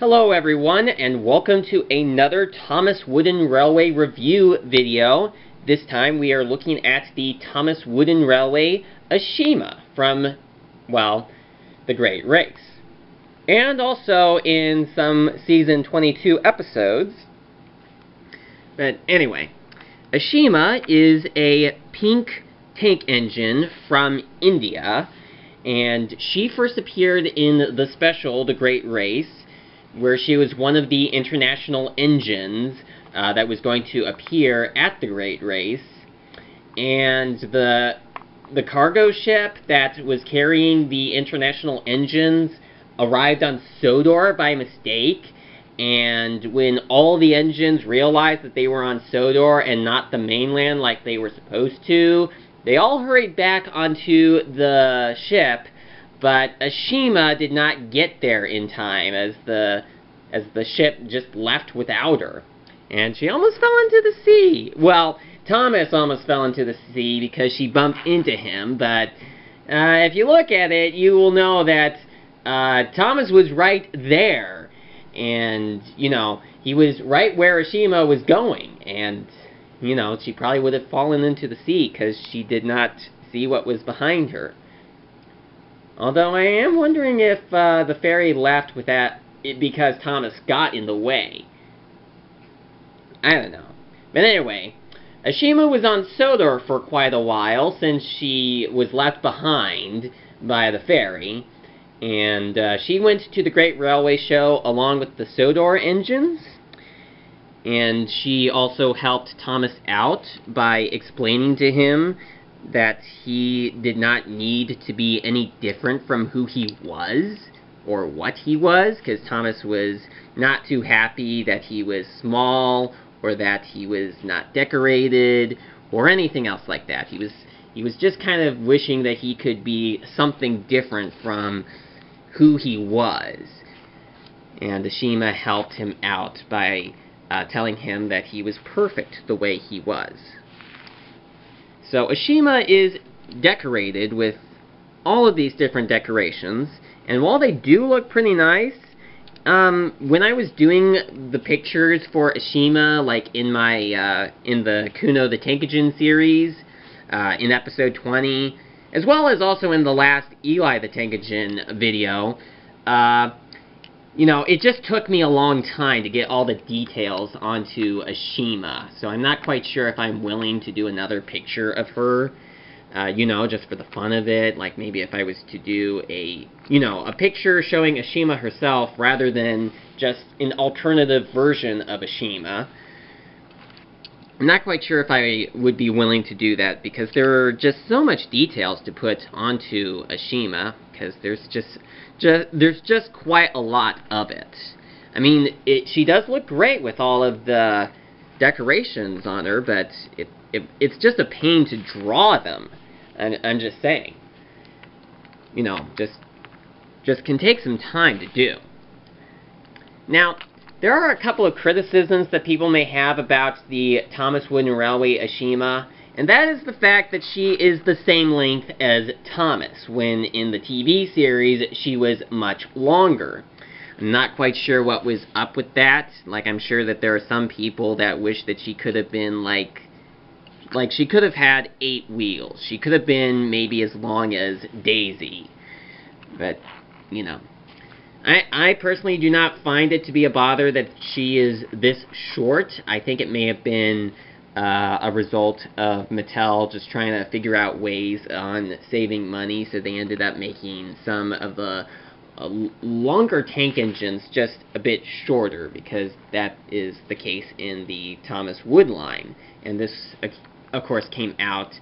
Hello everyone, and welcome to another Thomas Wooden Railway review video. This time we are looking at the Thomas Wooden Railway Ashima from, well, The Great Race. And also in some Season 22 episodes. But anyway, Ashima is a pink tank engine from India, and she first appeared in the special The Great Race, where she was one of the international engines that was going to appear at the Great Race. And the cargo ship that was carrying the international engines arrived on Sodor by mistake, and when all the engines realized that they were on Sodor and not the mainland like they were supposed to, they all hurried back onto the ship. But Ashima did not get there in time, as the ship just left without her. And she almost fell into the sea. Well, Thomas almost fell into the sea because she bumped into him, but if you look at it, you will know that Thomas was right there. And, you know, he was right where Ashima was going. And, you know, she probably would have fallen into the sea because she did not see what was behind her. Although I am wondering if the ferry left with that because Thomas got in the way. I don't know. But anyway, Ashima was on Sodor for quite a while since she was left behind by the ferry. And she went to the Great Railway Show along with the Sodor engines. And she also helped Thomas out by explaining to him that he did not need to be any different from who he was, or what he was, because Thomas was not too happy that he was small, or that he was not decorated, or anything else like that. He was just kind of wishing that he could be something different from who he was. And Ashima helped him out by telling him that he was perfect the way he was. So Ashima is decorated with all of these different decorations, and while they do look pretty nice, when I was doing the pictures for Ashima, like in my in the Kuno the Tankajin series, in episode 20, as well as also in the last Eli the Tankajin video, you know, it just took me a long time to get all the details onto Ashima, so I'm not quite sure if I'm willing to do another picture of her, you know, just for the fun of it, like maybe if I was to do a, you know, a picture showing Ashima herself rather than just an alternative version of Ashima. I'm not quite sure if I would be willing to do that, because there are just so much details to put onto Ashima, because there's just quite a lot of it. I mean, she does look great with all of the decorations on her, but it's just a pain to draw them. And I'm just saying, you know, just can take some time to do. Now, there are a couple of criticisms that people may have about the Thomas Wooden Railway Ashima, and that is the fact that she is the same length as Thomas, when in the TV series she was much longer. I'm not quite sure what was up with that. Like, I'm sure that there are some people that wish that she could have been like she could have had 8 wheels. She could have been maybe as long as Daisy. But, you know, I personally do not find it to be a bother that she is this short. I think it may have been a result of Mattel just trying to figure out ways on saving money, so they ended up making some of the longer tank engines just a bit shorter, because that is the case in the Thomas Wood line. And this, of course, came out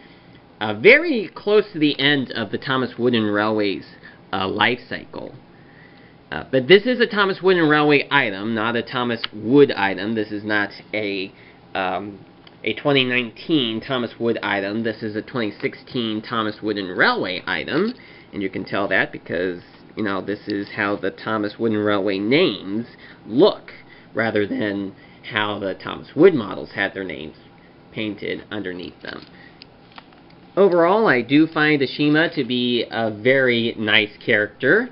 very close to the end of the Thomas Wooden Railway's life cycle. But this is a Thomas Wooden Railway item, not a Thomas Wood item. This is not a 2019 Thomas Wood item. This is a 2016 Thomas Wooden Railway item, and you can tell that because, you know, this is how the Thomas Wooden Railway names look, rather than how the Thomas Wood models had their names painted underneath them. Overall, I do find Ashima to be a very nice character,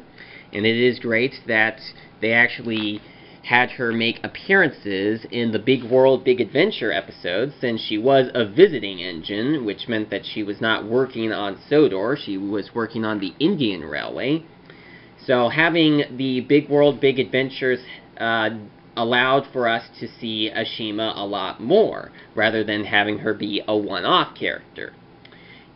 and it is great that they actually had her make appearances in the Big World, Big Adventure episodes, since she was a visiting engine, which meant that she was not working on Sodor, she was working on the Indian Railway. So having the Big World, Big Adventures allowed for us to see Ashima a lot more, rather than having her be a one-off character.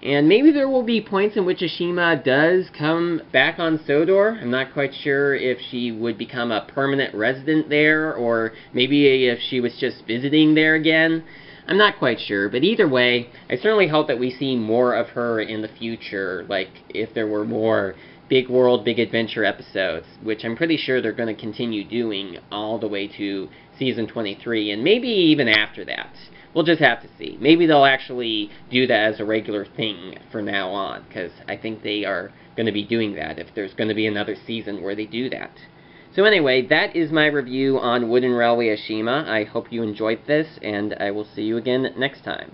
And maybe there will be points in which Ashima does come back on Sodor. I'm not quite sure if she would become a permanent resident there, or maybe if she was just visiting there again. I'm not quite sure, but either way, I certainly hope that we see more of her in the future, like if there were more Big World, Big Adventure episodes, which I'm pretty sure they're going to continue doing all the way to Season 23, and maybe even after that. We'll just have to see. Maybe they'll actually do that as a regular thing from now on, because I think they are going to be doing that if there's going to be another season where they do that. So anyway, that is my review on Wooden Railway Ashima. I hope you enjoyed this, and I will see you again next time.